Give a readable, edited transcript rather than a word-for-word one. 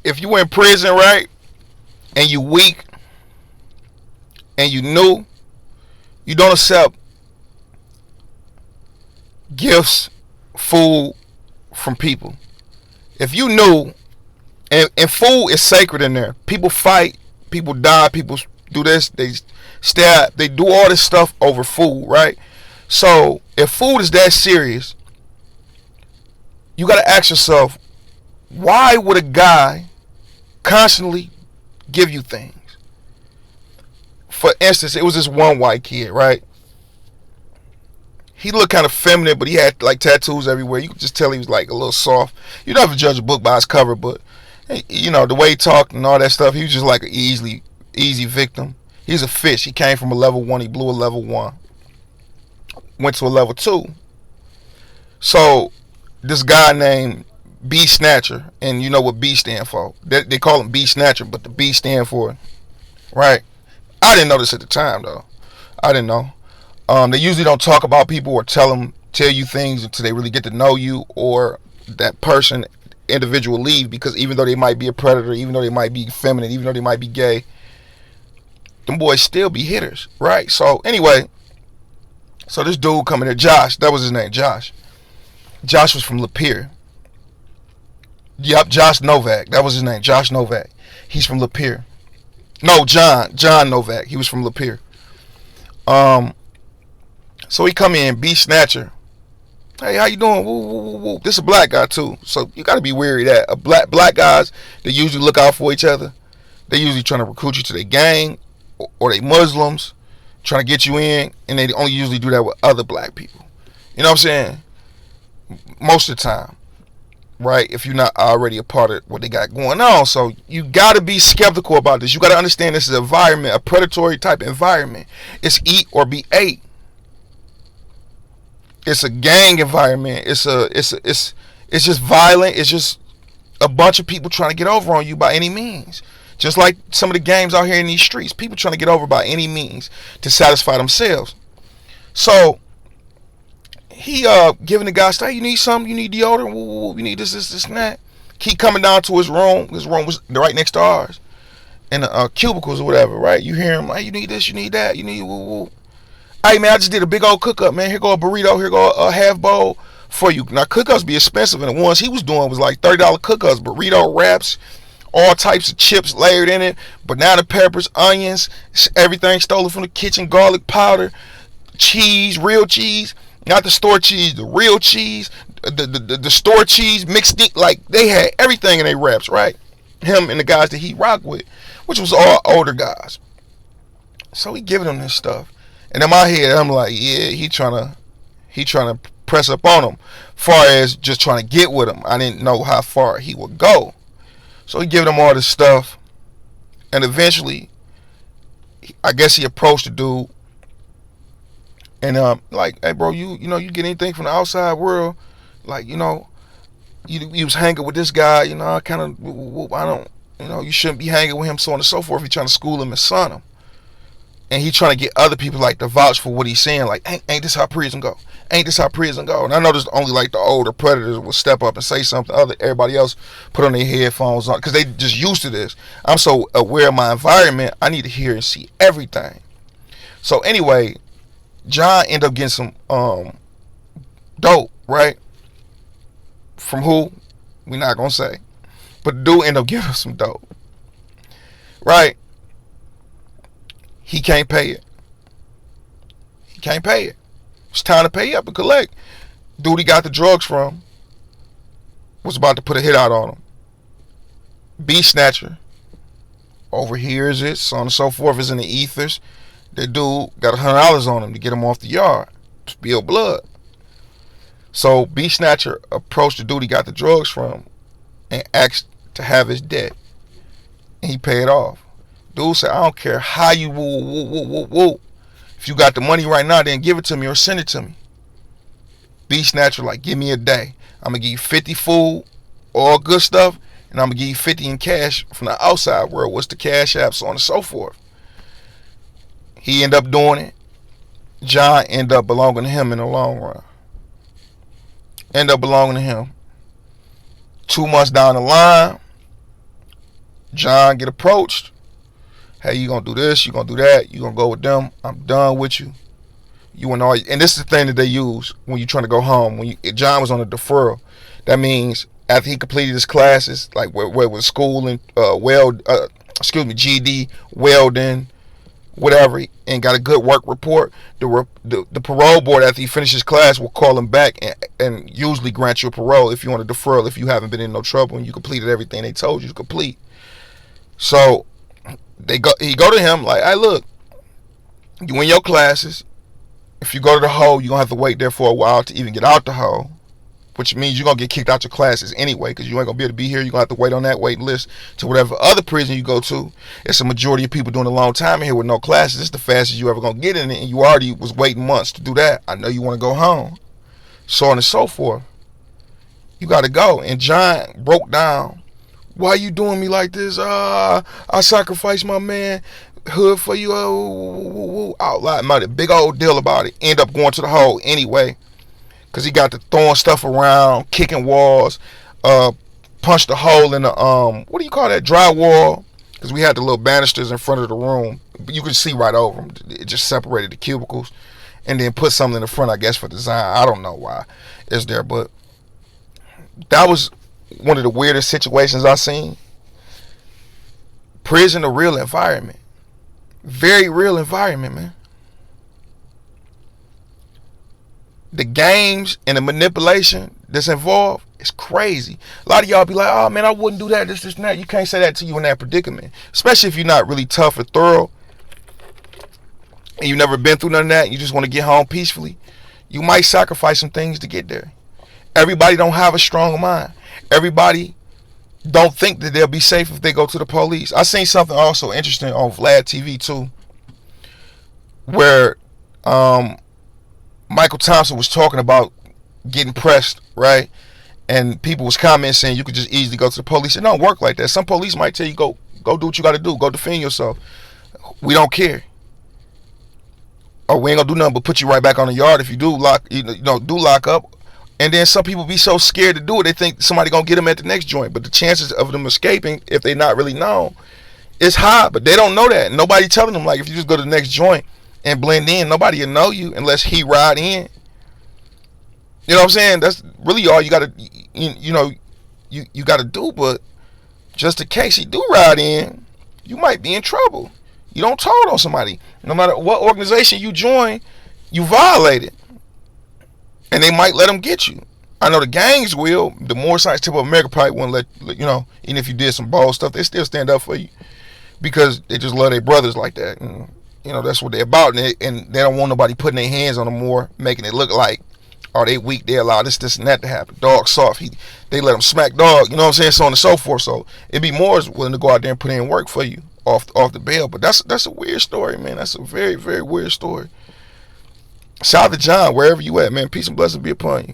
if you in prison, right, and you weak and you new, you don't accept gifts, food from people. If you new, and food is sacred in there. People fight, people die, people do this, they stab, they do all this stuff over food, right? So if food is that serious, you got to ask yourself, why would a guy constantly give you things? For instance, it was this one white kid, right? He looked kind of feminine, but he had like tattoos everywhere. You could just tell he was like a little soft. You don't have to judge a book by its cover, but you know the way he talked and all that stuff. He was just like an easy victim. He's a fish. He came from a level 1. He blew a level 1. Went to a level 2. So this guy named B Snatcher, and you know what B stand for. They call him B Snatcher, but the B stand for, right? I didn't know this at the time though. I didn't know. They usually don't talk about people or tell you things until they really get to know you or that person, individual leave, because even though they might be a predator, even though they might be feminine, even though they might be gay, them boys still be hitters, right? So anyway, so this dude coming here, Josh, that was his name, Josh. Josh was from Lapeer. Yep, Josh Novak, that was his name, Josh Novak. He's from Lapeer. No, John Novak. He was from Lapeer. So he come in, B Snatcher. Hey, how you doing? Woo, woo, woo, woo. This is a black guy too, so you gotta be wary of that. Black guys, they usually look out for each other. They usually trying to recruit you to their gang, or they Muslims trying to get you in, and they only usually do that with other black people. You know what I'm saying? Most of the time, right? If you're not already a part of what they got going on, so you gotta be skeptical about this. You gotta understand this is an environment, a predatory type environment. It's eat or be ate. It's a gang environment. It's just violent. It's just a bunch of people trying to get over on you by any means. Just like some of the games out here in these streets, people trying to get over by any means to satisfy themselves. So he giving the guy stuff. Hey, you need something? You need deodorant? Woo, you need this, and that. Keep coming down to his room. His room was right next to ours, in the cubicles or whatever. Right? You hear him? Hey, you need this? You need that? You need woo. Hey man, I just did a big old cook up, man. Here go a burrito, here go a half bowl for you. Now cook-ups be expensive, and the ones he was doing was like $30 cook-ups, burrito wraps, all types of chips layered in it, banana peppers, onions, everything stolen from the kitchen, garlic powder, cheese, real cheese, not the store cheese, the real cheese, the store cheese mixed in, like they had everything in their wraps, right? Him and the guys that he rocked with, which was all older guys. So he giving them this stuff. And in my head, I'm like, yeah, he trying to press up on him, far as just trying to get with him. I didn't know how far he would go, so he giving him all this stuff, and eventually, I guess he approached the dude, and like, hey bro, you get anything from the outside world, like you was hanging with this guy, I kind of, I don't, you shouldn't be hanging with him, so on and so forth. He trying to school him and son him. And he trying to get other people like to vouch for what he's saying, like, ain't this how prison go? Ain't this how prison go? And I know there's only like the older predators will step up and say something. Everybody else put on their headphones on because they just used to this. I'm so aware of my environment. I need to hear and see everything. So anyway, John ended up getting some dope, right? From who? We're not gonna say, but the dude ended up getting some dope, right? He can't pay it. He can't pay it. It's time to pay up and collect. Dude he got the drugs from was about to put a hit out on him. B Snatcher overhears it, so on and so forth, is in the ethers. That dude got $100 on him to get him off the yard, to spill blood. So B Snatcher approached the dude he got the drugs from and asked to have his debt. And he paid off. Dude said, I don't care how you woo. If you got the money right now, then give it to me or send it to me. B Snatcher like, give me a day. I'm going to give you 50 food, all good stuff, and I'm going to give you 50 in cash from the outside world. What's the cash app, so on and so forth. He ended up doing it. John ended up belonging to him in the long run. Ended up belonging to him. 2 months down the line, John get approached. Hey, you gonna do this? You gonna do that? You gonna go with them? I'm done with you. You and all, and this is the thing that they use when you're trying to go home. John was on a deferral, that means after he completed his classes, like where was school and GED, welding, whatever, and got a good work report, the parole board after he finishes class will call him back and usually grant you a parole if you want a deferral if you haven't been in no trouble and you completed everything they told you to complete. So he go to him like, hey, look, you in your classes. If you go to the hole, you're gonna have to wait there for a while to even get out the hole, which means you're gonna get kicked out your classes anyway, because you ain't gonna be able to be here. You're gonna have to wait on that waiting list to whatever other prison you go to. It's a majority of people doing a long time in here with no classes. It's the fastest you ever gonna get in it, and you already was waiting months to do that. I know you want to go home, so on and so forth. You gotta go. And John broke down. Why you doing me like this? I sacrificed my man hood for you. Out loud, made a big old deal about it. End up going to the hole anyway, because he got to throwing stuff around, kicking walls, punched a hole in the what do you call that, drywall, because we had the little banisters in front of the room, but you could see right over them. It just separated the cubicles, and then put something in the front, I guess for design. I don't know why it's there, but that was one of the weirdest situations I've seen. Prison, a real environment, very real environment, man. The games and the manipulation that's involved is crazy. A lot of y'all be like, oh man, I wouldn't do that, this and that. You can't say that to you in that predicament, especially if you're not really tough or thorough and you've never been through none of that and you just want to get home peacefully. You might sacrifice some things to get there. Everybody don't have a strong mind. Everybody don't think that they'll be safe if they go to the police. I seen something also interesting on Vlad TV too, where Michael Thompson was talking about getting pressed, right? And people was commenting saying you could just easily go to the police. It don't work like that. Some police might tell you, go do what you got to do. Go defend yourself. We don't care. Or we ain't gonna do nothing but put you right back on the yard if you do lock up. And then some people be so scared to do it, they think somebody gonna get them at the next joint. But the chances of them escaping, if they not really known, is high. But they don't know that. Nobody telling them, like, if you just go to the next joint and blend in, nobody will know you unless he ride in. You know what I'm saying? That's really all you gotta, you gotta do. But just in case he do ride in, you might be in trouble. You don't told on somebody. No matter what organization you join, you violate it. And they might let them get you. I know the gangs will. The more science tip of America probably won't let, even if you did some bold stuff, they still stand up for you. Because they just love their brothers like that. And, that's what they're about. And they don't want nobody putting their hands on them more, making it look like, oh, they weak, they allow this and that to happen. Dog soft. They let them smack dog, you know what I'm saying, so on and so forth. So it'd be more willing to go out there and put in work for you off the bail. But that's a weird story, man. That's a very, very weird story. Shout out to John, wherever you at, man. Peace and blessings be upon you.